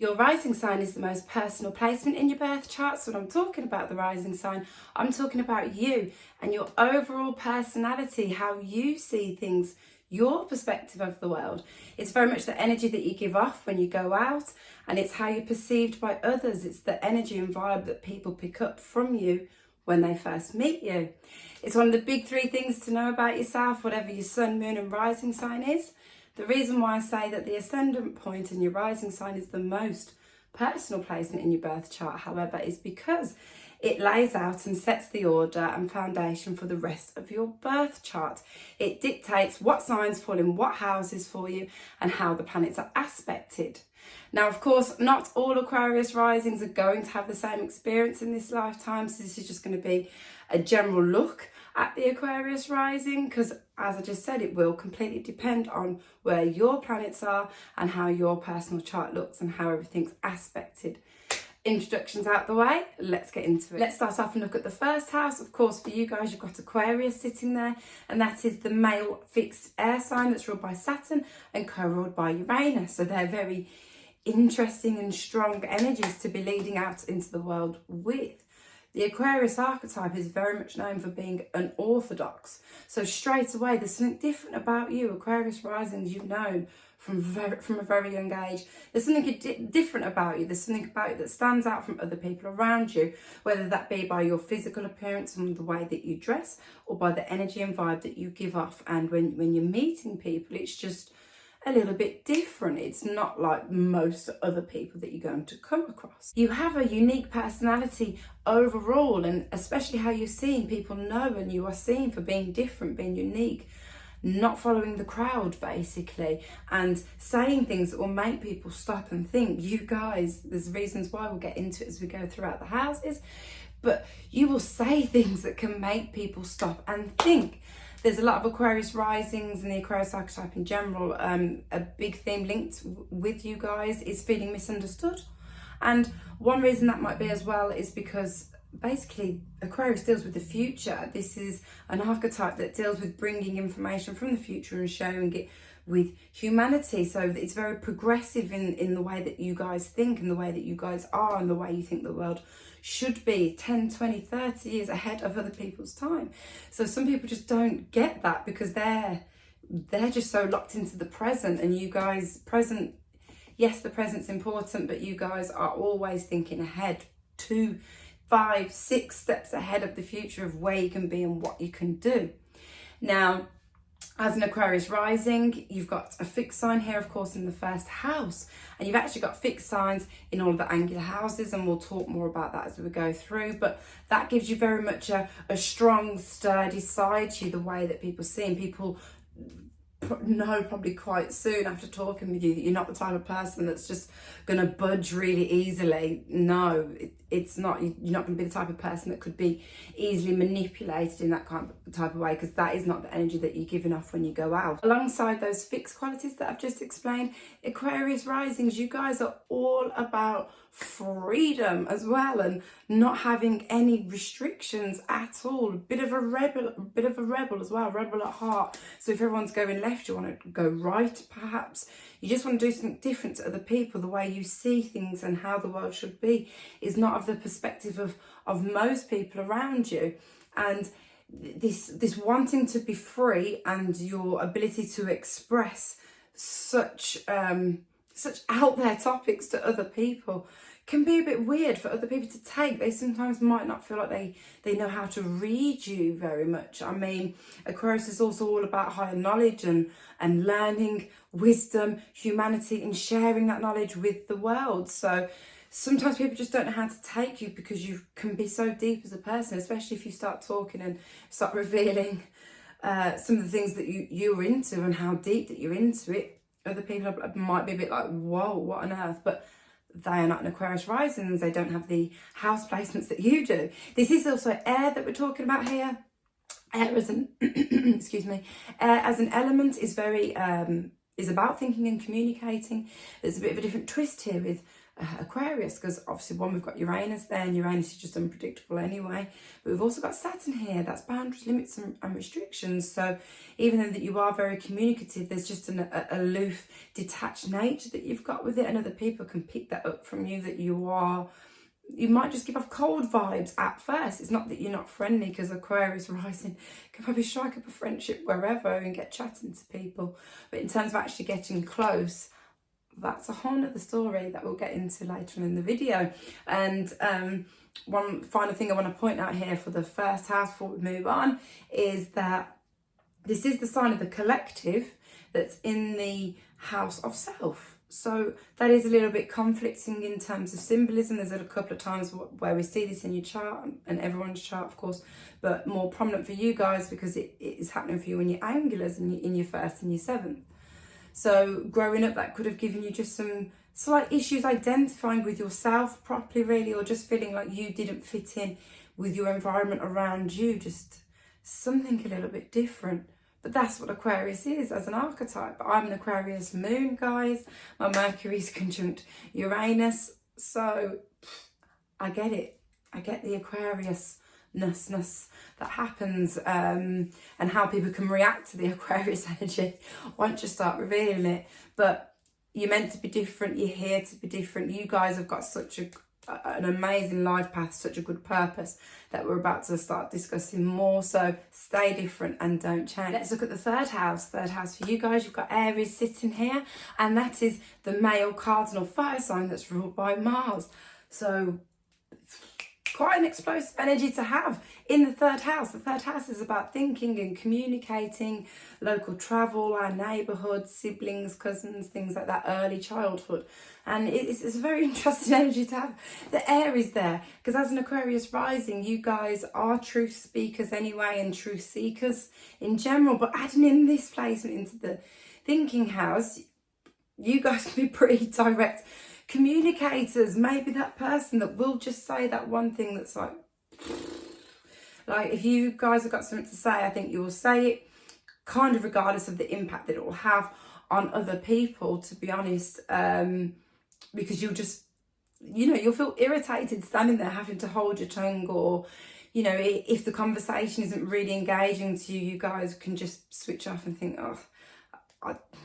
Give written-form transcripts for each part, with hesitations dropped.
Your rising sign is the most personal placement in your birth chart. So when I'm talking about the rising sign, I'm talking about you and your overall personality, how you see things, your perspective of the world. It's very much the energy that you give off when you go out, and it's how you're perceived by others. It's the energy and vibe that people pick up from you when they first meet you. It's one of the big three things to know about yourself, whatever your sun, moon and rising sign is. The reason why I say that the ascendant point in your rising sign is the most personal placement in your birth chart, however, is because it lays out and sets the order and foundation for the rest of your birth chart. It dictates what signs fall in what houses for you and how the planets are aspected. Now, of course, not all Aquarius risings are going to have the same experience in this lifetime, so this is just going to be a general look at the Aquarius rising, because as I just said, it will completely depend on where your planets are and how your personal chart looks and how everything's aspected. Introductions out the way, let's get into it. Let's start off and look at the first house. Of course, for you guys, you've got Aquarius sitting there, and that is the male fixed air sign that's ruled by Saturn and co-ruled by Uranus. So they're very interesting and strong energies to be leading out into the world with. The Aquarius archetype is very much known for being unorthodox. So straight away, there's something different about you. Aquarius risings, you've known from a very young age. There's something different about you. There's something about you that stands out from other people around you, whether that be by your physical appearance and the way that you dress, or by the energy and vibe that you give off. And when you're meeting people, it's just a little bit different. It's not like most other people that you're going to come across. You have a unique personality overall, and especially how you're seen. People know and you are seen for being different, being unique, not following the crowd basically, and saying things that will make people stop and think. You guys, there's reasons why, we'll get into it as we go throughout the houses, but you will say things that can make people stop and think. There's a lot of Aquarius risings and the Aquarius archetype in general. A big theme linked with you guys is feeling misunderstood. And one reason that might be as well is because basically Aquarius deals with the future. This is an archetype that deals with bringing information from the future and sharing it with humanity. So it's very progressive in the way that you guys think and the way that you guys are and the way you think the world should be 10, 20, 30 years ahead of other people's time. So some people just don't get that because they're just so locked into the present, and you guys, present, yes, the present's important, but you guys are always thinking ahead, 2, 5, 6 steps ahead of the future of where you can be and what you can do. Now, as an Aquarius rising, you've got a fixed sign here, of course, in the first house. And you've actually got fixed signs in all of the angular houses, and we'll talk more about that as we go through. But that gives you very much a strong, sturdy side to you, the way that people see, and people know probably quite soon after talking with you that you're not the type of person that's just going to budge really easily. No, it's not. You're not going to be the type of person that could be easily manipulated in that type of way, because that is not the energy that you're giving off when you go out. Alongside those fixed qualities that I've just explained, Aquarius risings, you guys are all about freedom as well, and not having any restrictions at all. A bit of a rebel as well, rebel at heart. So if everyone's going left, you want to go right perhaps. You just want to do something different to other people. The way you see things and how the world should be is not of the perspective of most people around you. And this wanting to be free and your ability to express such out there topics to other people can be a bit weird for other people to take. They sometimes might not feel like they know how to read you very much. I mean, Aquarius is also all about higher knowledge and learning, wisdom, humanity, and sharing that knowledge with the world. So sometimes people just don't know how to take you because you can be so deep as a person, especially if you start talking and start revealing some of the things that you're into and how deep that you're into it. Other people might be a bit like, whoa, what on earth? But they are not an Aquarius risings. They don't have the house placements that you do. This is also air that we're talking about here. Air as an excuse me, air as an element is very is about thinking and communicating. There's a bit of a different twist here with Aquarius, because obviously one, we've got Uranus there, and Uranus is just unpredictable anyway, but we've also got Saturn here. That's boundaries, limits and restrictions. So even though that you are very communicative, there's just an aloof, detached nature that you've got with it, and other people can pick that up from you, that you might just give off cold vibes at first. It's not that you're not friendly, because Aquarius rising can probably strike up a friendship wherever and get chatting to people, but in terms of actually getting close, that's a whole other story that we'll get into later on in the video. And one final thing I want to point out here for the first house before we move on is that this is the sign of the collective that's in the house of self. So that is a little bit conflicting in terms of symbolism. There's a couple of times where we see this in your chart, and everyone's chart, of course, but more prominent for you guys because it is happening for you in your angulars, in your first and your seventh. So growing up, that could have given you just some slight issues identifying with yourself properly, really, or just feeling like you didn't fit in with your environment around you, just something a little bit different. But that's what Aquarius is as an archetype. I'm an Aquarius moon, guys. My Mercury's conjunct Uranus. So I get it. I get the Aquarius-ness that happens, and how people can react to the Aquarius energy once you start revealing it. But you're meant to be different. You're here to be different. You guys have got such an amazing life path, such a good purpose that we're about to start discussing more. So stay different and don't change. Let's look at the third house. Third house for you guys, you've got Aries sitting here, and that is the male cardinal fire sign that's ruled by Mars. So quite an explosive energy to have in the third house. The third house is about thinking and communicating, local travel, our neighbourhood, siblings, cousins, things like that, early childhood. And it's a very interesting energy to have the Aries there, because as an Aquarius rising, you guys are truth speakers anyway, and truth seekers in general. But adding in this placement into the thinking house, you guys can be pretty direct communicators. Maybe that person that will just say that one thing that's like if you guys have got something to say, I think you will say it, kind of regardless of the impact that it will have on other people, to be honest, because you'll just, you'll feel irritated standing there having to hold your tongue, or if the conversation isn't really engaging to you, you guys can just switch off and think,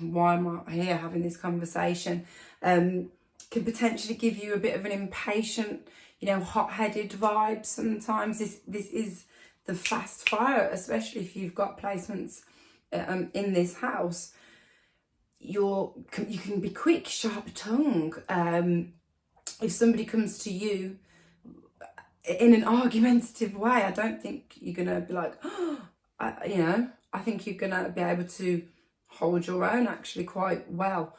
why am I here having this conversation? Can potentially give you a bit of an impatient, hot-headed vibe sometimes. This is the fast fire, especially if you've got placements in this house. You can be quick, sharp tongue. If somebody comes to you in an argumentative way, I don't think you're gonna be like, I think you're gonna be able to hold your own actually quite well.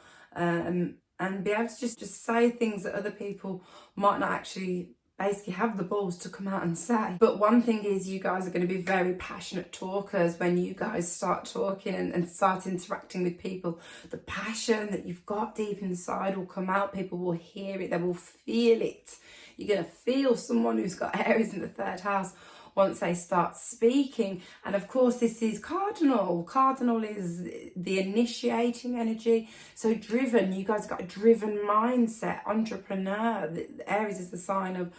And be able to just say things that other people might not actually basically have the balls to come out and say. But one thing is, you guys are going to be very passionate talkers when you guys start talking and start interacting with people. The passion that you've got deep inside will come out. People will hear it. They will feel it. You're going to feel someone who's got Aries in the third house once they start speaking. And of course, this is cardinal. Cardinal is the initiating energy. So driven, you guys have got a driven mindset, entrepreneur. The Aries is the sign of,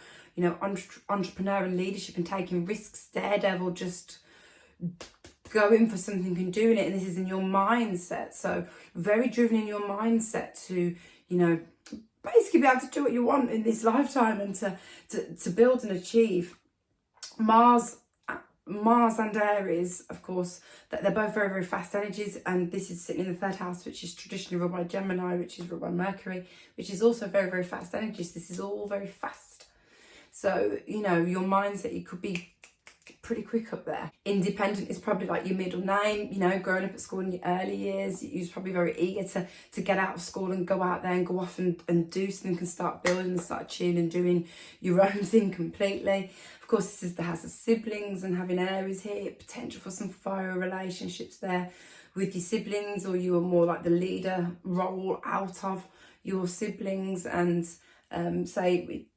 entrepreneur and leadership and taking risks, daredevil, just going for something and doing it. And this is in your mindset. So very driven in your mindset to, basically be able to do what you want in this lifetime and to build and achieve. Mars and Aries, of course, they're both very, very fast energies, and this is sitting in the third house, which is traditionally ruled by Gemini, which is ruled by Mercury, which is also very, very fast energies. This is all very fast. So, your mindset, you could be pretty quick up there. Independent is probably like your middle name. Growing up at school in your early years, you was probably very eager to get out of school and go out there and go off and do something and start building and start achieving and doing your own thing completely. Of course, this is the house of siblings, and having Aries here, potential for some fire relationships there with your siblings, or you are more like the leader role out of your siblings. And say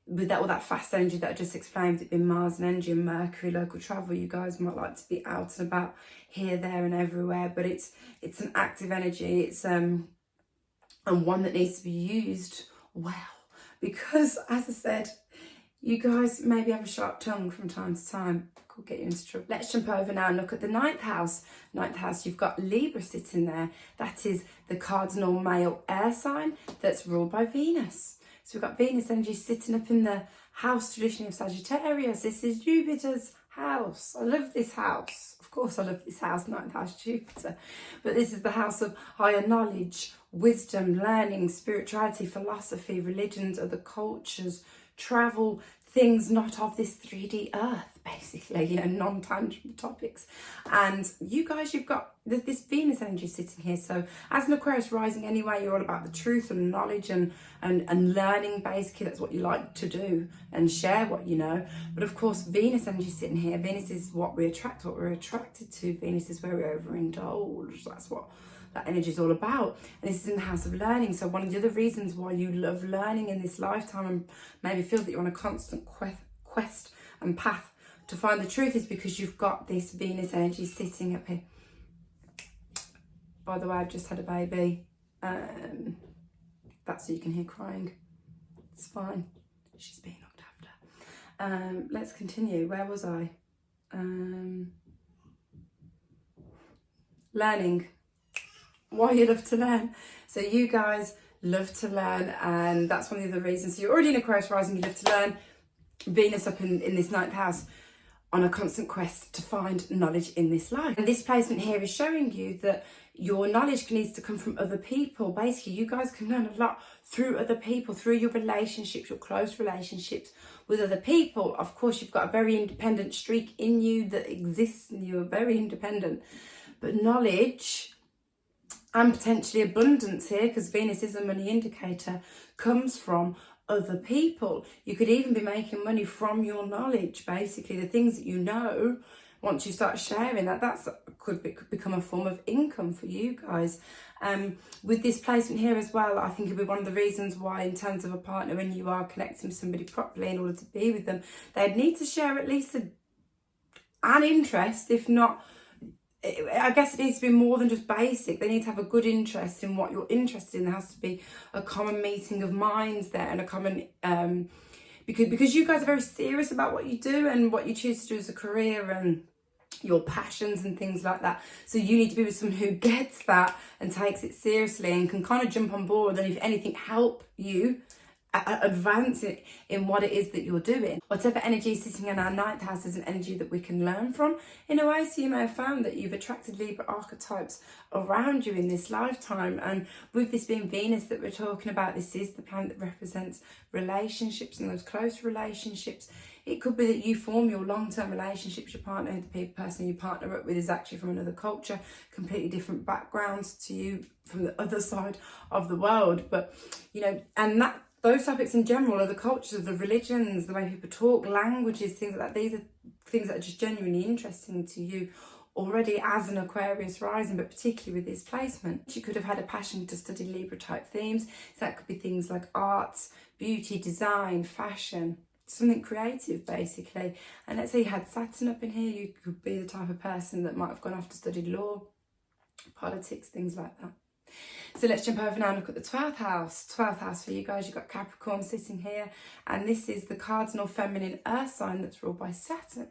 with that, all that fast energy that I just explained, it being Mars and energy and Mercury, local travel, you guys might like to be out and about here, there and everywhere, but it's an active energy. It's and one that needs to be used well. because, as I said, you guys maybe have a sharp tongue from time to time. Could get you into trouble. Let's jump over now and look at the ninth house. Ninth house, you've got Libra sitting there. That is the cardinal male air sign that's ruled by Venus. So we've got Venus energy sitting up in the house traditionally of Sagittarius. This is Jupiter's house. I love this house. Of course I love this house, ninth house Jupiter. But this is the house of higher knowledge, wisdom, learning, spirituality, philosophy, religions, other cultures, travel, things not of this 3D earth, basically, you know, non-tangible topics. And you guys, you've got this Venus energy sitting here. So as an Aquarius rising anyway, you're all about the truth and knowledge and learning, basically. That's what you like to do and share what you know. But of course, Venus energy sitting here. Venus is what we attract, what we're attracted to. Venus is where we overindulge. That's what that energy is all about. And this is in the house of learning. So one of the other reasons why you love learning in this lifetime and maybe feel that you're on a constant quest and path to find the truth is because you've got this Venus energy sitting up here. By the way, I've just had a baby. That's so you can hear crying. It's fine. She's being looked after. Let's continue. Where was I? Learning. Why you love to learn. So you guys love to learn, and that's one of the reasons. So you're already in Aquarius rising, you love to learn. Venus up in this ninth house on a constant quest to find knowledge in this life. And this placement here is showing you that your knowledge needs to come from other people. Basically, you guys can learn a lot through other people, through your relationships, your close relationships with other people. Of course, you've got a very independent streak in you that exists, and you're very independent. But knowledge and potentially abundance here, because Venus is a money indicator, comes from other people. You could even be making money from your knowledge, basically the things that you know. Once you start sharing that, could become a form of income for you guys. With this placement here as well, I think it'll be one of the reasons why, in terms of a partner, when you are connecting with somebody properly in order to be with them, they'd need to share at least an interest, if not, I guess it needs to be more than just basic. They need to have a good interest in what you're interested in. There has to be a common meeting of minds there, and a common because you guys are very serious about what you do and what you choose to do as a career and your passions and things like that. So you need to be with someone who gets that and takes it seriously and can kind of jump on board, and if anything, help you advance it in what it is that you're doing. Whatever energy is sitting in our ninth house is an energy that we can learn from in a way. So you may have found that you've attracted Libra archetypes around you in this lifetime, and with this being Venus that we're talking about, this is the planet that represents relationships and those close relationships. It could be that you form your long-term relationships, your partner, the person you partner up with is actually from another culture, completely different backgrounds to you from the other side of the world. But, you know, and those topics in general are the cultures, the religions, the way people talk, languages, things like that. These are things that are just genuinely interesting to you already as an Aquarius rising, but particularly with this placement. You could have had a passion to study Libra type themes. So that could be things like arts, beauty, design, fashion, something creative basically. And let's say you had Saturn up in here, you could be the type of person that might have gone off to study law, politics, things like that. So let's jump over now and look at the 12th house. 12th house for you guys, you've got Capricorn sitting here, and this is the cardinal feminine earth sign that's ruled by Saturn.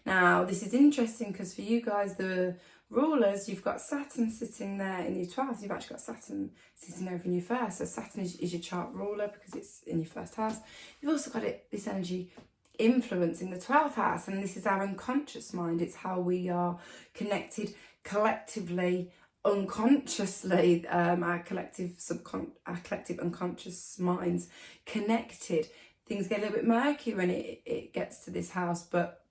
Now, this is interesting because for you guys, the rulers, you've got Saturn sitting there in your 12th. You've actually got Saturn sitting over in your first. So Saturn is your chart ruler because it's in your first house. You've also got this energy influencing the 12th house, and this is our unconscious mind. It's how we are connected collectively, unconsciously, our collective unconscious minds connected. Things get a little bit murky when it gets to this house, but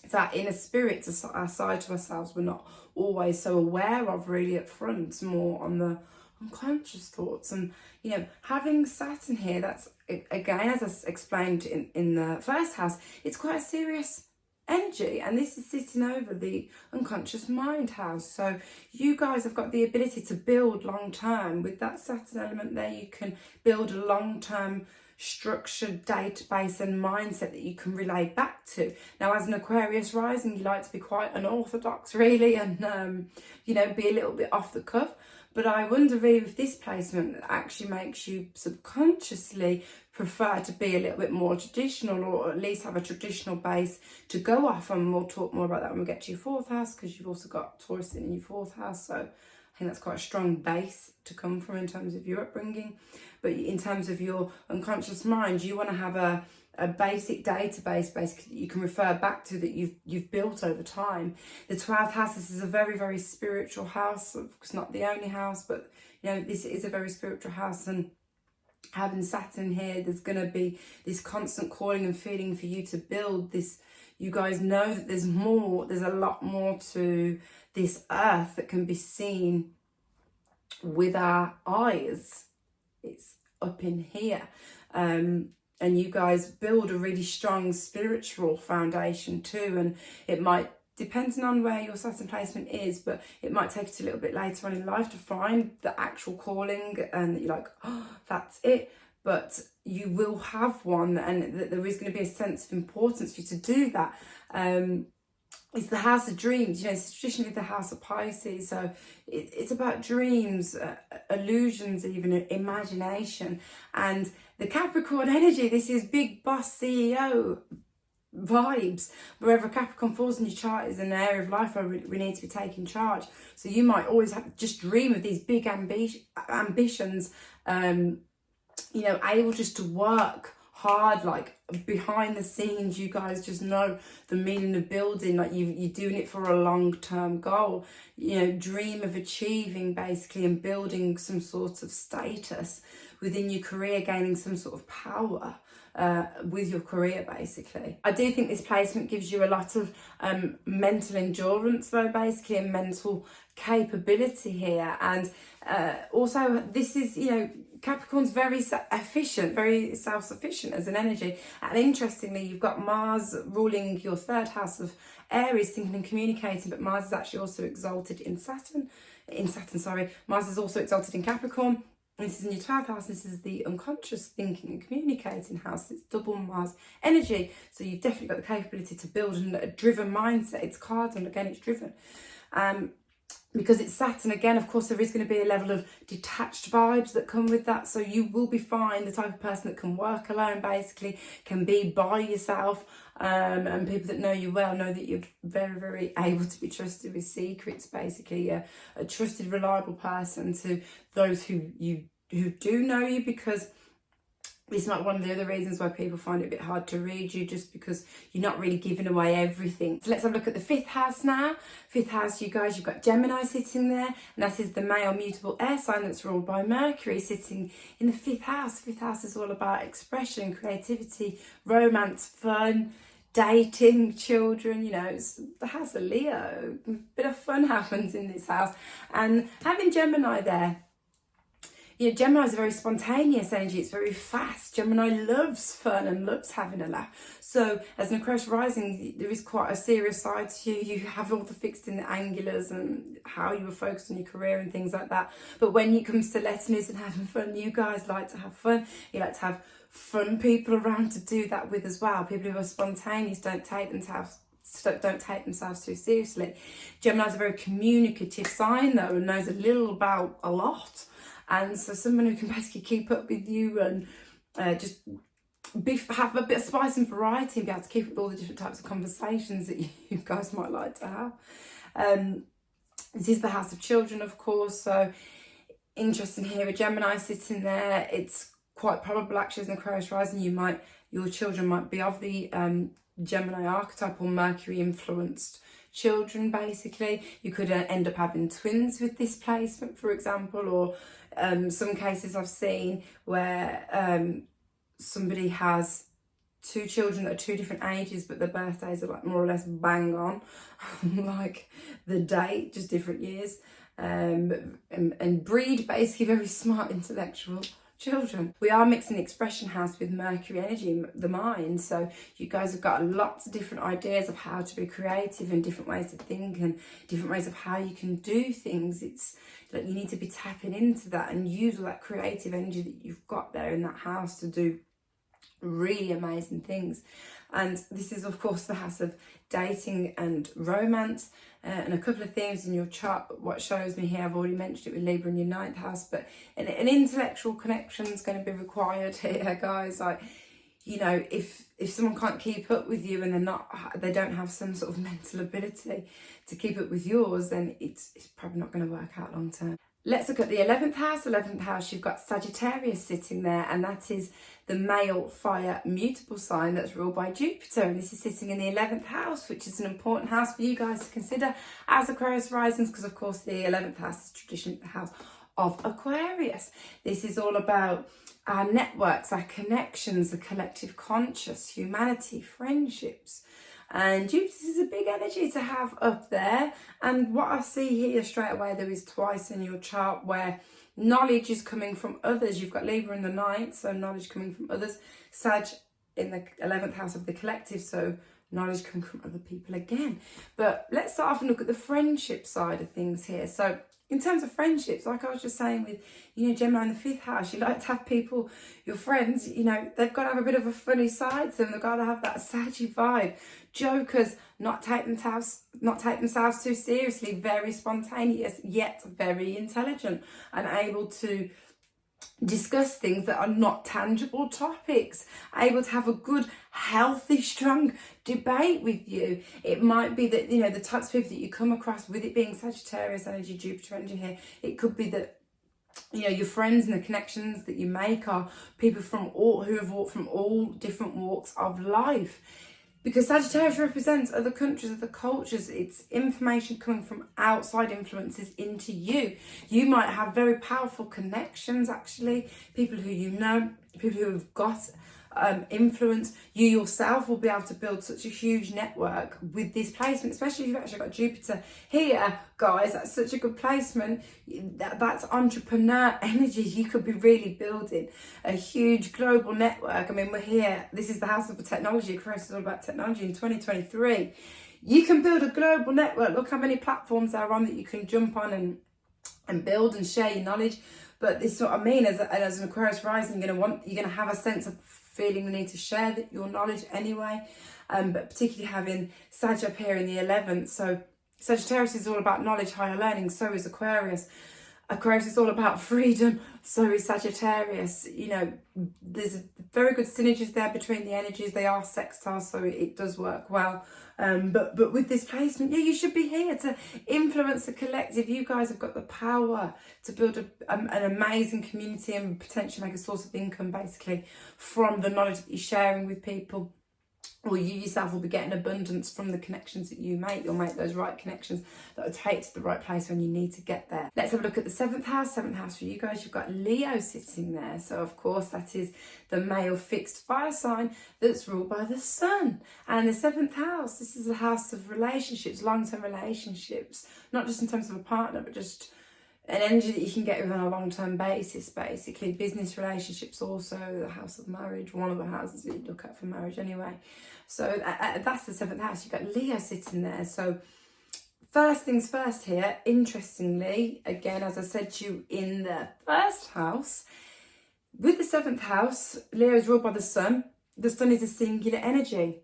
it's our inner spirit, our side to ourselves we're not always so aware of really up front. It's more on the unconscious thoughts. And, you know, having Saturn here, that's, again, as I explained in the first house, it's quite a serious energy, and this is sitting over the unconscious mind house. So you guys have got the ability to build long term with that Saturn element there. You can build a long term structured database and mindset that you can relay back to. Now, as an Aquarius rising, you like to be quite unorthodox really, and you know, be a little bit off the cuff, But I wonder really if this placement actually makes you subconsciously prefer to be a little bit more traditional, or at least have a traditional base to go off. And we'll talk more about that when we get to your 4th house, because you've also got Taurus in your 4th house. So I think that's quite a strong base to come from in terms of your upbringing. But in terms of your unconscious mind, you want to have a basic database basically that you can refer back to, that you've built over time. The 12th house, this is a very, very spiritual house. It's not the only house, but you know, this is a very spiritual house. And having Saturn here, there's going to be this constant calling and feeling for you to build this. You guys know that there's a lot more to this earth that can be seen with our eyes. It's up in here. And you guys build a really strong spiritual foundation too. And it might, depending on where your Saturn placement is, but it might take it a little bit later on in life to find the actual calling and that you're like, oh, that's it. But you will have one, and that there is going to be a sense of importance for you to do that. It's the house of dreams, you know, it's traditionally the house of Pisces. So it's about dreams, illusions, even imagination. And the Capricorn energy, this is big boss CEO vibes. Wherever Capricorn falls in your chart is an area of life where we need to be taking charge. So you might always just dream of these big ambitions, you know, able just to work hard, like behind the scenes. You guys just know the meaning of building, like you're doing it for a long-term goal. You know, dream of achieving basically and building some sort of status within your career, gaining some sort of power with your career basically. I do think this placement gives you a lot of mental endurance though, basically, and mental capability here. And also this is, you know, Capricorn's very efficient, very self-sufficient as an energy. And interestingly, you've got Mars ruling your 3rd house of Aries, thinking and communicating, but Mars is actually also exalted in Saturn. Mars is also exalted in Capricorn. This is in your 12th house. This is the unconscious thinking and communicating house. It's double Mars energy. So you've definitely got the capability to build a driven mindset. It's cardinal, again, it's driven. Because it's Saturn, again, of course, there is going to be a level of detached vibes that come with that. So you will be fine, the type of person that can work alone, basically, can be by yourself. And people that know you well know that you're very, very able to be trusted with secrets, basically. A trusted, reliable person to those who do know you, because it's not one of the other reasons why people find it a bit hard to read you, just because you're not really giving away everything. So let's have a look at the 5th house now. 5th house, you guys, you've got Gemini sitting there, and that is the male mutable air sign that's ruled by Mercury, sitting in the 5th house. 5th house is all about expression, creativity, romance, fun, dating, children. You know, it's the house of Leo. A bit of fun happens in this house. And having Gemini there, you know, Gemini is a very spontaneous energy. It's very fast. Gemini loves fun and loves having a laugh. So as an Aquarius rising, there is quite a serious side to you. You have all the fixed in the angulars and how you were focused on your career and things like that. But when it comes to letting loose and having fun, you guys like to have fun. You like to have fun people around to do that with as well. People who are spontaneous don't take themselves too seriously. Gemini is a very communicative sign though, and knows a little about a lot. And so someone who can basically keep up with you and just have a bit of spice and variety and be able to keep up with all the different types of conversations that you guys might like to have. This is the house of children, of course. So interesting here with Gemini sitting there. It's quite probable actually as an Aquarius rising, your children might be of the Gemini archetype or Mercury influenced children basically. You could end up having twins with this placement, for example, or some cases I've seen where somebody has two children that are 2 different ages, but their birthdays are like more or less bang on, like the date, just different years, and breed basically very smart, intellectual children. We are mixing the expression house with Mercury energy, the mind. So you guys have got lots of different ideas of how to be creative and different ways to think and different ways of how you can do things. It's like you need to be tapping into that and use all that creative energy that you've got there in that house to do really amazing things. And this is of course the house of dating and romance, and a couple of themes in your chart. But what shows me here, I've already mentioned it with Libra in your 9th house, but an intellectual connection is going to be required here, guys. Like, you know, if someone can't keep up with you and they don't have some sort of mental ability to keep up with yours, then it's probably not going to work out long term. Let's look at the 11th house. 11th house, you've got Sagittarius sitting there, and that is the male fire mutable sign that's ruled by Jupiter. And this is sitting in the 11th house, which is an important house for you guys to consider as Aquarius Risings, because of course the 11th house is traditionally the house of Aquarius. This is all about our networks, our connections, the collective conscious, humanity, friendships. And Jupiter is a big energy to have up there. And what I see here straight away, there is twice in your chart where knowledge is coming from others. You've got Libra in the 9th, so knowledge coming from others. Sag in the 11th house of the collective, so knowledge coming from other people again. But let's start off and look at the friendship side of things here. So in terms of friendships, like I was just saying with, you know, Gemini in the 5th house, you like to have people, your friends, you know, they've got to have a bit of a funny side to them. They've got to have that saggy vibe. Jokers, not take themselves too seriously, very spontaneous, yet very intelligent and able to discuss things that are not tangible topics, able to have a good, healthy, strong debate with you. It might be that, you know, the types of people that you come across, with it being Sagittarius energy, Jupiter energy here, it could be that, you know, your friends and the connections that you make are people who have walked from all different walks of life. Because Sagittarius represents other countries, other cultures. It's information coming from outside influences into you. You might have very powerful connections, actually. People who you know, people who have got influence. You yourself will be able to build such a huge network with this placement, especially if you've actually got Jupiter here, guys. That's such a good placement. That's entrepreneur energy. You could be really building a huge global network. I mean, we're here. This is the house of technology. Aquarius is all about technology in 2023. You can build a global network. Look how many platforms there are on that you can jump on and build and share your knowledge. But this is what I mean, as an Aquarius rising, you're gonna have a sense of feeling the need to share your knowledge anyway, but particularly having Sag up here in the 11th. So Sagittarius is all about knowledge, higher learning, so is Aquarius. Aquarius is all about freedom, so is Sagittarius. You know, there's very good synergies there between the energies. They are sextiles, so it does work well. But with this placement, yeah, you should be here to influence the collective. You guys have got the power to build an amazing community and potentially make a source of income, basically, from the knowledge that you're sharing with people. Or you yourself will be getting abundance from the connections that you make. You'll make those right connections that will take to the right place when you need to get there. Let's have a look at the 7th house. 7th house for you guys, you've got Leo sitting there. So of course that is the male fixed fire sign that's ruled by the sun. And the 7th house, this is a house of relationships, long-term relationships, not just in terms of a partner, but just an energy that you can get with on a long-term basis, basically. Business relationships also, the house of marriage, one of the houses that you look at for marriage anyway. So that's the 7th house. You've got Leo sitting there. So first things first here, interestingly, again, as I said to you in the 1st house, with the 7th house, Leo is ruled by the sun. The sun is a singular energy.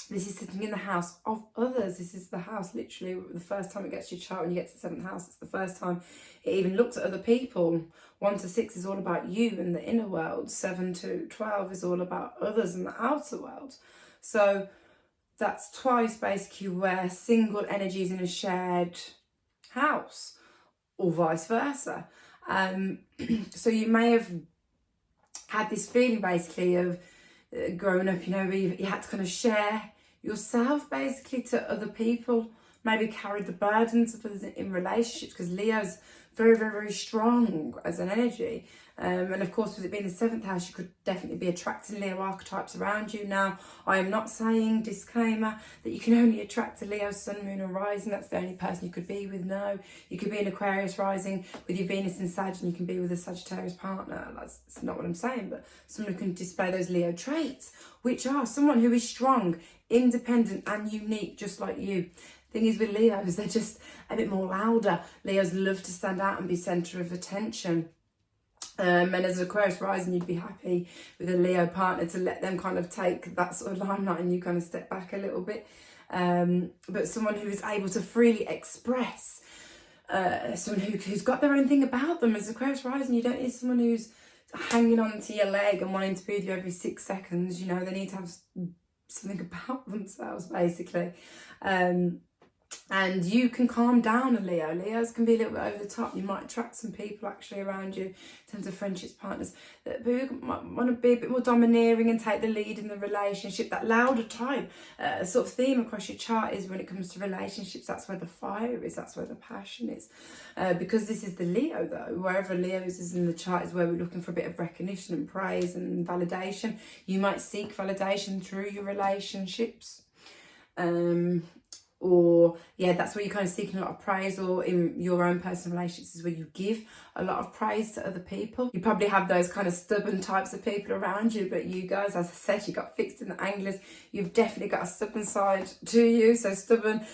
This is sitting in the house of others. This is the house, literally, the first time it gets to your chart, when you get to the 7th house, it's the first time it even looks at other people. 1 to 6 is all about you and the inner world. 7 to 12 is all about others and the outer world. So that's twice, basically, where single energy is in a shared house, or vice versa. So you may have had this feeling, basically, of growing up, you know, where you had to kind of share yourself basically to other people, maybe carry the burdens of others in relationships, because Leo's very, very, very strong as an energy. And of course, with it being the 7th house, you could definitely be attracting Leo archetypes around you. Now, I am not saying, disclaimer, that you can only attract a Leo sun, moon or rising. That's the only person you could be with. No, you could be an Aquarius rising with your Venus in Sag, and you can be with a Sagittarius partner. That's not what I'm saying, but someone who can display those Leo traits, which are someone who is strong, independent and unique, just like you. Thing is with Leos, they're just a bit more louder. Leos love to stand out and be centre of attention. And as an Aquarius rising, you'd be happy with a Leo partner to let them kind of take that sort of limelight and you kind of step back a little bit. But someone who is able to freely express, someone who's got their own thing about them. As Aquarius rising, you don't need someone who's hanging on to your leg and wanting to be with you every 6 seconds. You know, they need to have something about themselves, basically. And you can calm down a Leo. Leos can be a little bit over the top. You might attract some people actually around you in terms of friendships, partners, that might want to be a bit more domineering and take the lead in the relationship. That louder type sort of theme across your chart is when it comes to relationships, that's where the fire is, that's where the passion is. Because this is the Leo though, wherever Leo is in the chart is where we're looking for a bit of recognition and praise and validation. You might seek validation through your relationships. Or yeah, that's where you're kind of seeking a lot of praise, or in your own personal relationships is where you give a lot of praise to other people. You probably have those kind of stubborn types of people around you, but you guys, as I said, you got fixed in the anglers. You've definitely got a stubborn side to you. So stubborn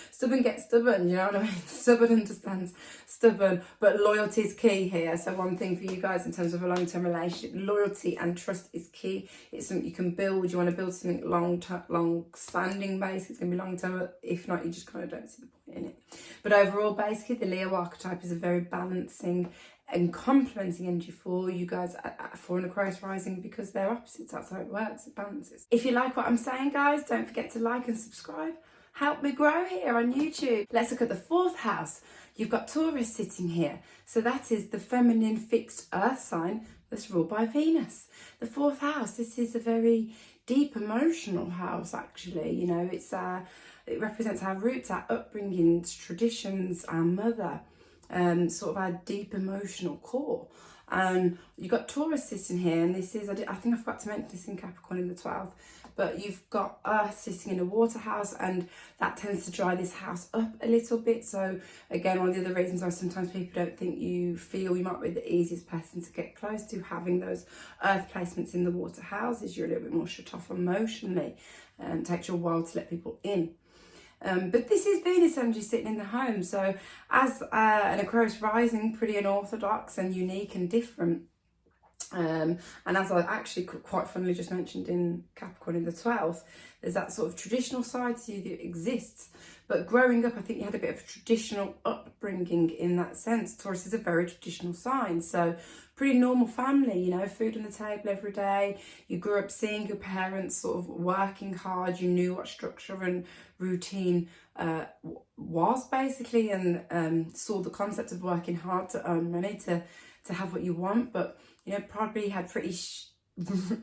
gets stubborn, you know what I mean? Stubborn understands stubborn, but loyalty is key here. So one thing for you guys in terms of a long-term relationship, loyalty and trust is key. It's something you can build. You want to build something long-standing base. It's going to be long-term. If not, you just kind of don't see the point in it. But overall, basically, the Leo archetype is a very balancing and complementing energy for you guys for an Aquarius rising, because they're opposites. That's how it works. It balances. If you like what I'm saying, guys, don't forget to like and subscribe. Help me grow here on YouTube. Let's look at the 4th house. You've got Taurus sitting here. So that is the feminine fixed earth sign that's ruled by Venus. The 4th house, this is a very deep emotional house, actually. You know, it represents our roots, our upbringings, traditions, our mother, sort of our deep emotional core. And you've got Taurus sitting here, and this is, I think I forgot to mention this in Capricorn in the 12th, but you've got Earth sitting in a water house, and that tends to dry this house up a little bit. So again, one of the other reasons why sometimes people don't think you might be the easiest person to get close to, having those Earth placements in the water houses. You're a little bit more shut off emotionally, and it takes you a while to let people in. But this is Venus energy sitting in the home. So as an Aquarius rising, pretty unorthodox and unique and different. And as I actually quite funnily just mentioned in Capricorn in the 12th, there's that sort of traditional side to you that exists. But growing up, I think you had a bit of a traditional upbringing in that sense. Taurus is a very traditional sign. So pretty normal family, you know, food on the table every day. You grew up seeing your parents sort of working hard. You knew what structure and routine was basically, and saw the concept of working hard to earn money to have what you want. But, you know, probably had pretty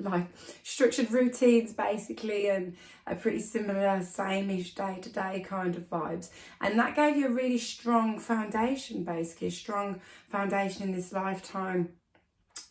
like structured routines basically, and a pretty similar same-ish day-to-day kind of vibes, and that gave you a really strong foundation, basically a strong foundation in this lifetime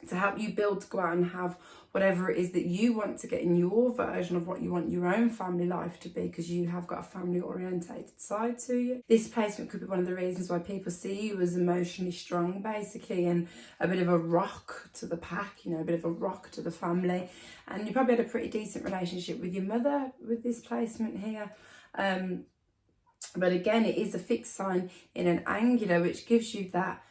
to help you build, to go out and have whatever it is that you want to get in your version of what you want your own family life to be, because you have got a family orientated side to you. This placement could be one of the reasons why people see you as emotionally strong, basically, and a bit of a rock to the pack, you know, a bit of a rock to the family. And you probably had a pretty decent relationship with your mother with this placement here. But again, it is a fixed sign in an angular, which gives you that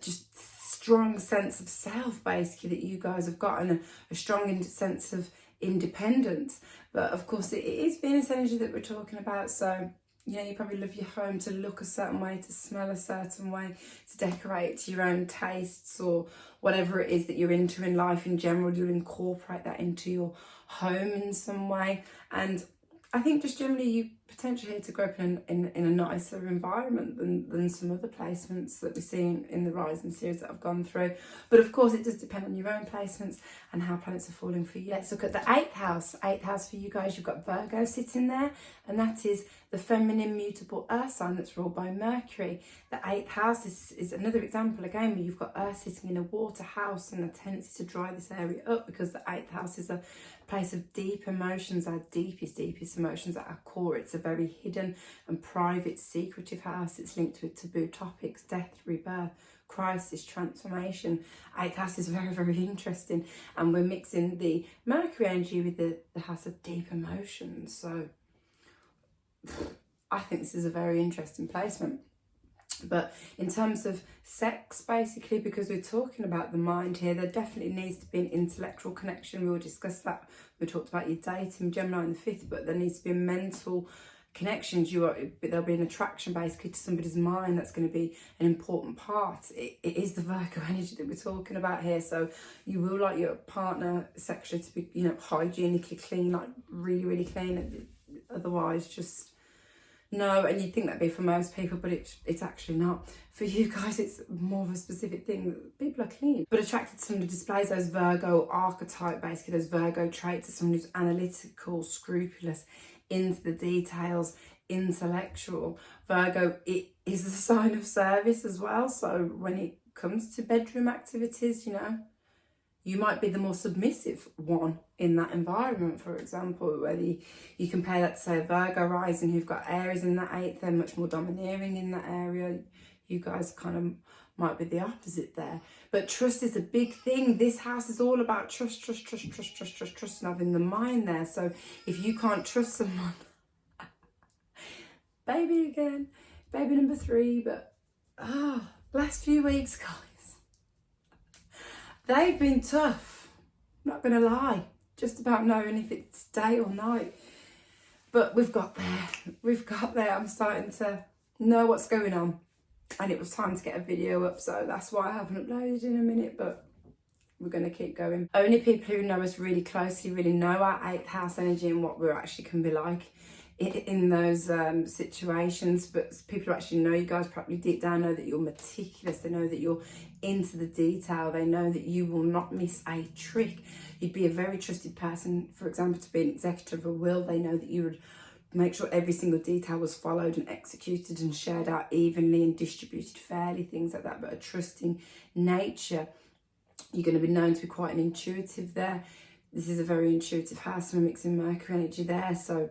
just strong sense of self, basically, that you guys have got, and a strong sense of independence. But of course, it is Venus energy that we're talking about. So, you know, you probably love your home to look a certain way, to smell a certain way, to decorate to your own tastes, or whatever it is that you're into in life in general. You'll incorporate that into your home in some way. And I think just generally you potentially here to grow up in a nicer environment than some other placements that we've seen in the Rising series that I've gone through. But of course, it does depend on your own placements and how planets are falling for you. Let's look at the 8th house. 8th house for you guys, you've got Virgo sitting there, and that is the feminine mutable earth sign that's ruled by Mercury. The 8th house is another example again where you've got earth sitting in a water house, and a tendency to dry this area up, because the 8th house is a place of deep emotions, our deepest emotions at our core. It's a very hidden and private, secretive house. It's linked with taboo topics, death, rebirth, crisis, transformation. 8th house is very, very interesting, and we're mixing the Mercury energy with the house of deep emotions. So I think this is a very interesting placement. But in terms of sex, basically, because we're talking about the mind here, there definitely needs to be an intellectual connection. We will discuss that. We talked about your dating, Gemini in the 5th, but there needs to be a mental connections. There'll be an attraction basically to somebody's mind. That's going to be an important part. It is the Virgo energy that we're talking about here. So you will like your partner sexually to be, hygienically clean, like really, really clean. Otherwise, just no. And you'd think that'd be for most people, but it's actually not. For you guys, it's more of a specific thing. People are clean, but attracted to someone who displays those Virgo archetype, basically those Virgo traits, as someone who's analytical, scrupulous, into the details, intellectual. Virgo, it is a sign of service as well. So when it comes to bedroom activities, you might be the more submissive one in that environment. For example, whether you compare that to, say, a Virgo rising who've got Aries in that 8th, they're much more domineering in that area. You guys kind of might be the opposite there. But trust is a big thing. This house is all about trust, and having the mind there. So if you can't trust someone, baby number 3, but last few weeks, guys, they've been tough, not gonna lie, just about knowing if it's day or night. But we've got there. I'm starting to know what's going on. And it was time to get a video up, so that's why I haven't uploaded in a minute, but we're going to keep going. Only people who know us really closely really know our 8th house energy and what we actually can be like in those situations. But people who actually know you guys probably deep down know that you're meticulous. They know that you're into the detail. They know that you will not miss a trick. You'd be a very trusted person, for example, to be an executor of a will. They know that you would make sure every single detail was followed and executed and shared out evenly and distributed fairly, things like that. But a trusting nature. You're going to be known to be quite an intuitive there. This is a very intuitive house. We're mixing Mercury energy there. So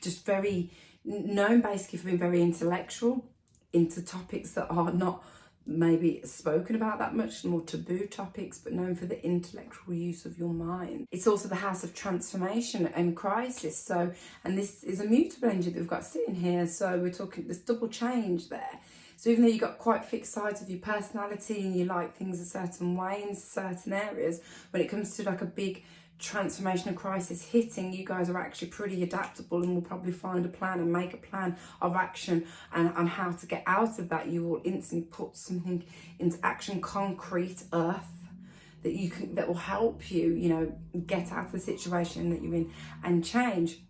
just very known basically for being very intellectual into topics that are not maybe spoken about that much, more taboo topics, but known for the intellectual use of your mind. It's also the house of transformation and crisis. So, and this is a mutable energy that we've got sitting here. So we're talking this double change there. So even though you've got quite fixed sides of your personality and you like things a certain way in certain areas, when it comes to like a big transformation and crisis hitting, you guys are actually pretty adaptable and will probably find a plan and make a plan of action and how to get out of that. You will instantly put something into action, concrete earth that will help you, get out of the situation that you're in and change.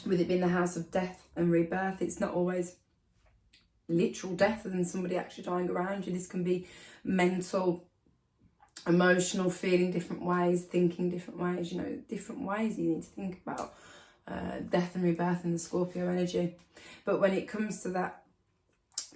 With it being the house of death and rebirth, it's not always literal death and somebody actually dying around you. This can be mental, emotional, feeling different ways, thinking different ways, different ways you need to think about death and rebirth in the Scorpio energy. But when it comes to that,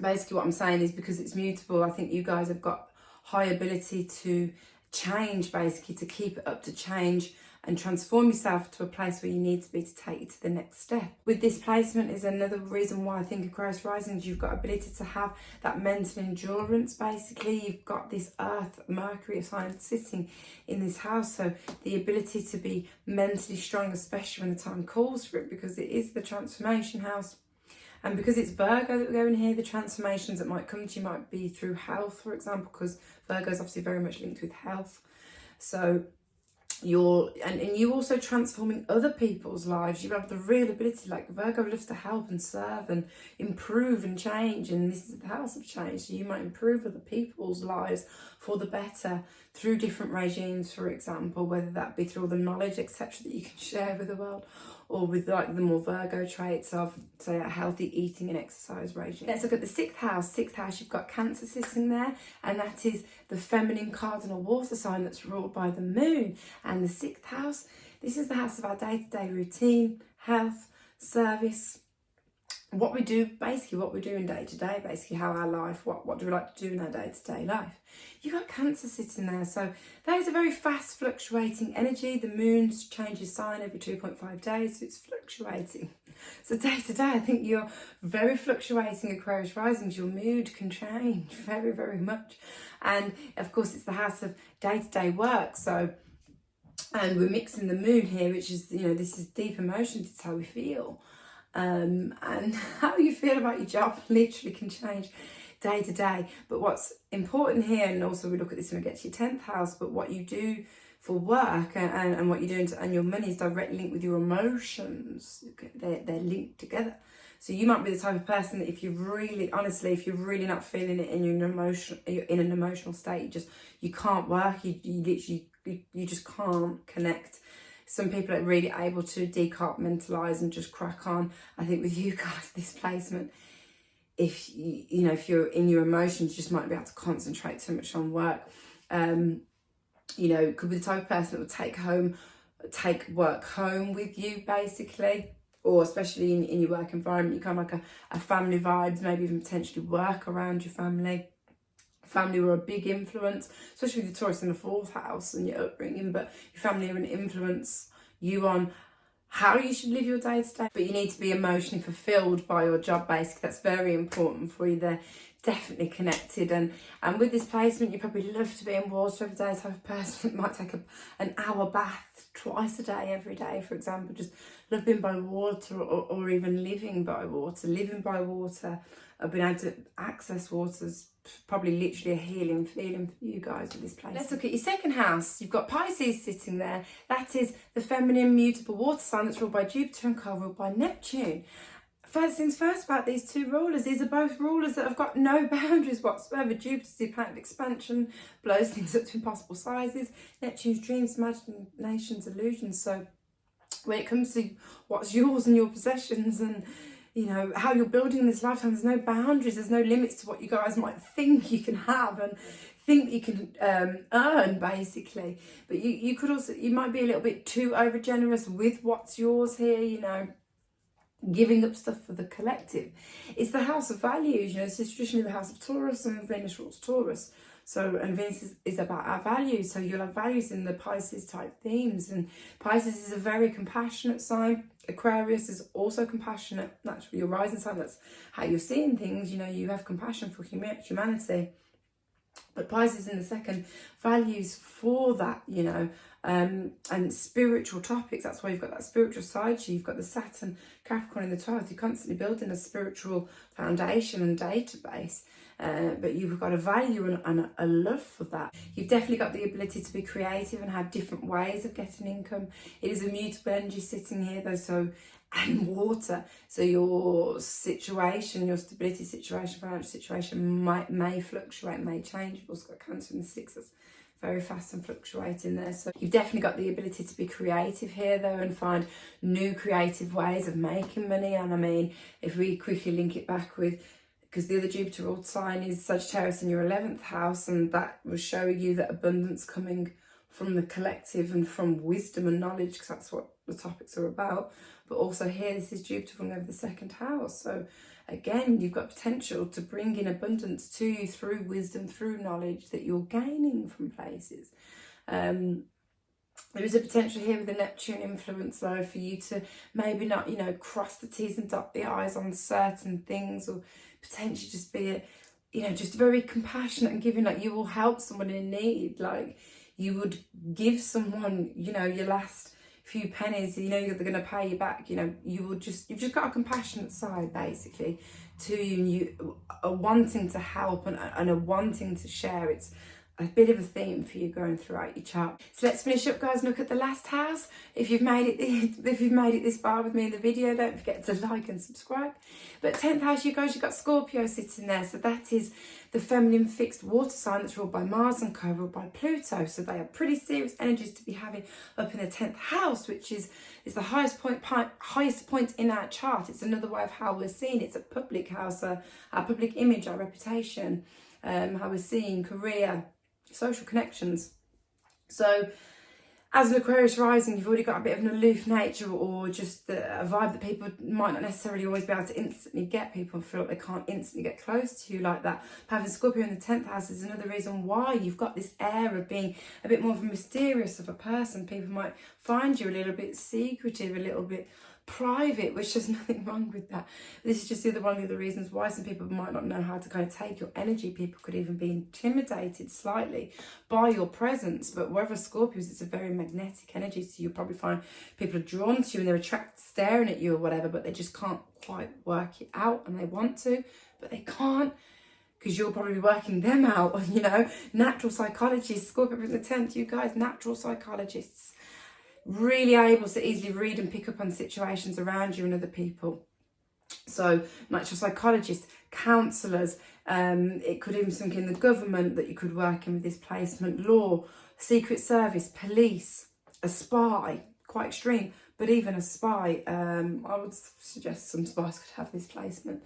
basically what I'm saying is, because it's mutable, I think you guys have got high ability to change, basically to keep it up to change and transform yourself to a place where you need to be to take you to the next step. With this placement is another reason why I think Aquarius Risings, you've got ability to have that mental endurance. Basically, you've got this Earth, Mercury sign sitting in this house. So the ability to be mentally strong, especially when the time calls for it, because it is the transformation house. And because it's Virgo that we're going here, the transformations that might come to you might be through health, for example, because Virgo is obviously very much linked with health. So you're also transforming other people's lives. You have the real ability, like Virgo loves to help and serve and improve and change, and this is the house of change. So you might improve other people's lives for the better through different regimes, for example, whether that be through all the knowledge, etc., that you can share with the world, or with like the more Virgo traits of, say, a healthy eating and exercise regime. Let's look at the 6th house. 6th house, you've got Cancer sitting there, and that is the feminine cardinal water sign that's ruled by the moon. And the 6th house, this is the house of our day-to-day routine, health, service, what we do, basically what we're doing day to day, basically how our life, what do we like to do in our day-to-day life. You've got Cancer sitting there, so that is a very fast fluctuating energy. The moon changes sign every 2.5 days, so it's fluctuating. So day to day, I think you're very fluctuating, Aquarius Risings. Your mood can change very, very much. And of course, it's the house of day-to-day work, so, and we're mixing the moon here, which is, this is deep emotions, it's how we feel. And how you feel about your job literally can change day to day. But what's important here, and also we look at this when we get to your 10th house, but what you do for work and what you're doing and your money is directly linked with your emotions. They're linked together. So you might be the type of person that if you're really, honestly, if you're really not feeling it and you're in an emotional state, you can't work, you literally, you just can't connect. Some people are really able to decompartmentalize and just crack on. I think with you guys, this placement, if if you're in your emotions, you just might be able to concentrate too much on work. Could be the type of person that will take work home with you, basically, or especially in your work environment. You kind of like a family vibes, maybe even potentially work around your family. Family were a big influence, especially with the Taurus in the 4th house and your upbringing, but your family are an influence you on how you should live your day to day. But you need to be emotionally fulfilled by your job, basically. That's very important for you. They're definitely connected, and with this placement, you probably love to be in water every day, type of person that might take an hour bath twice a day, every day, for example. Just love being by water, or even living by water. Living by water, being able to access water's probably literally a healing feeling for you guys with this place. Let's look at your 2nd house. You've got Pisces sitting there. That is the feminine mutable water sign that's ruled by Jupiter and co-ruled by Neptune. First things first about these two rulers. These are both rulers that have got no boundaries whatsoever. Jupiter's the planet of expansion, blows things up to impossible sizes. Neptune's dreams, imaginations, illusions. So when it comes to what's yours and your possessions and how you're building this lifetime, there's no boundaries, there's no limits to what you guys might think you can have and think you can earn, basically. But you might be a little bit too over generous with what's yours here, giving up stuff for the collective. It's the house of values, this is traditionally the house of Taurus, and Venus rules Taurus. So, and Venus is about our values. So you'll have values in the Pisces type themes. And Pisces is a very compassionate sign. Aquarius is also compassionate. Naturally, your rising sign, that's how you're seeing things. You have compassion for humanity. But Pisces in the 2nd values for that, and spiritual topics. That's why you've got that spiritual side to you. You've got the Saturn Capricorn in the 12th. You're constantly building a spiritual foundation and database. But you've got a value and a love for that. You've definitely got the ability to be creative and have different ways of getting income. It is a mutable energy sitting here though, and water. So your situation, your stability situation, financial situation may fluctuate, may change. You've also got Cancer in the 6th. That's very fast and fluctuating there. So you've definitely got the ability to be creative here though, and find new creative ways of making money. And I mean, if we quickly link it back with, because the other Jupiter ruled sign is Sagittarius in your 11th house, and that will show you that abundance coming from the collective and from wisdom and knowledge, because that's what the topics are about. But also here, this is Jupiter ruling over the 2nd house. So again, you've got potential to bring in abundance to you through wisdom, through knowledge that you're gaining from places. There is a potential here with the Neptune influence though for you to maybe not, cross the T's and dot the I's on certain things, or potentially just be just very compassionate and giving. Like, you will help someone in need. Like, you would give someone, your last few pennies, they're going to pay you back. You've just got a compassionate side basically to you, and you are wanting to help and are wanting to share. It's a bit of a theme for you going throughout your chart. So let's finish up, guys, and look at the last house. If you've made it this far with me in the video, don't forget to like and subscribe. But 10th house, you guys, you've got Scorpio sitting there. So that is the feminine fixed water sign that's ruled by Mars and co-ruled by Pluto. So they are pretty serious energies to be having up in the 10th house, which is the highest point in our chart. It's another way of how we're seen. It's a public house, our public image, our reputation, how we're seen, career, social connections. So as an Aquarius rising, you've already got a bit of an aloof nature, or just a vibe that people might not necessarily always be able to instantly get. People feel like they can't instantly get close to you like that. But having Scorpio in the 10th house is another reason why you've got this air of being a bit more of a mysterious of a person. People might find you a little bit secretive, a little bit private, which there's nothing wrong with that. This is just one of the reasons why some people might not know how to kind of take your energy. People could even be intimidated slightly by your presence. But wherever Scorpios, it's a very magnetic energy, so you'll probably find people are drawn to you and they're attracted, staring at you or whatever, but they just can't quite work it out, and they want to, but they can't, because you'll probably be working them out, you know. Natural psychologists, Scorpio in the 10th, you guys, natural psychologists. Really able to easily read and pick up on situations around you and other people. So natural psychologists, counsellors, it could even be something in the government that you could work in with this placement, law, secret service, police, a spy, quite extreme, but even a spy, I would suggest some spies could have this placement.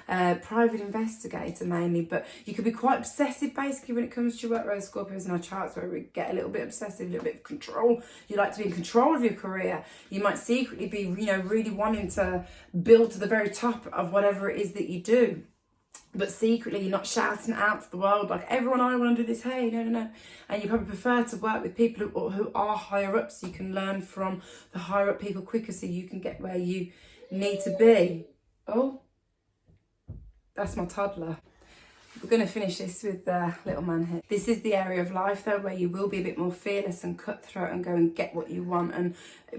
Private investigator mainly, but you could be quite obsessive basically when it comes to your work, whereas Scorpios in our charts where we get a little bit obsessive, a little bit of control. You like to be in control of your career. You might secretly be, you know, really wanting to build to the very top of whatever it is that you do. But secretly, you're not shouting out to the world like, everyone, I want to do this, hey, no. And you probably prefer to work with people who are higher up, so you can learn from the higher up people quicker, so you can get where you need to be. Oh, that's my toddler. We're going to finish this with little man here. This is the area of life, though, where you will be a bit more fearless and cutthroat and go and get what you want, and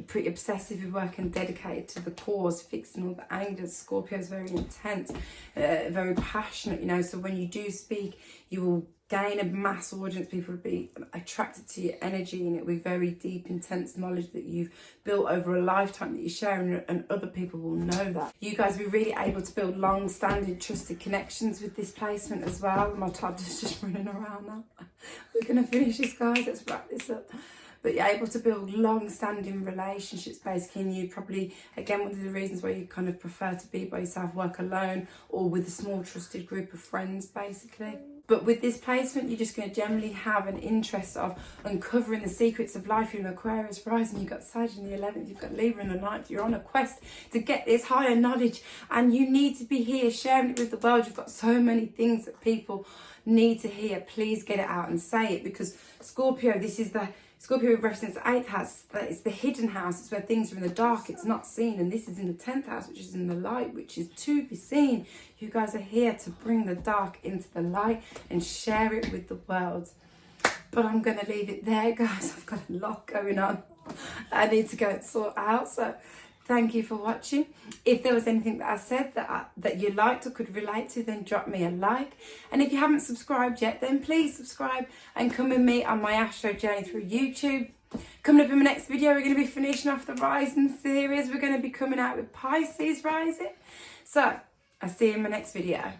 pretty obsessive with work and dedicated to the cause, fixing all the angles. Scorpio is very intense, very passionate, you know, so when you do speak, you will gain a mass audience. People will be attracted to your energy, and it'll be very deep, intense knowledge that you've built over a lifetime that you're sharing, and other people will know that. You guys will be really able to build long-standing, trusted connections with this placement as well. My toddler's just running around now. We're going to finish this, guys. Let's wrap this up. But you're able to build long-standing relationships basically, and you probably, again, one of the reasons why you kind of prefer to be by yourself, work alone or with a small trusted group of friends basically. But with this placement, you're just going to generally have an interest of uncovering the secrets of life. You're in Aquarius Rising, you've got Saturn in the 11th, you've got Libra in the 9th. You're on a quest to get this higher knowledge, and you need to be here sharing it with the world. You've got so many things that people need to hear. Please get it out and say it, because Scorpio, this is the Scorpio represents the 8th house. It's the hidden house. It's where things are in the dark. It's not seen. And this is in the 10th house, which is in the light, which is to be seen. You guys are here to bring the dark into the light and share it with the world. But I'm going to leave it there, guys. I've got a lot going on I need to go and sort out. So thank you for watching. If there was anything that I said that you liked or could relate to, then drop me a like. And if you haven't subscribed yet, then please subscribe and come with me on my astro journey through YouTube. Coming up in my next video, we're going to be finishing off the Rising series. We're going to be coming out with Pisces Rising. So I'll see you in my next video.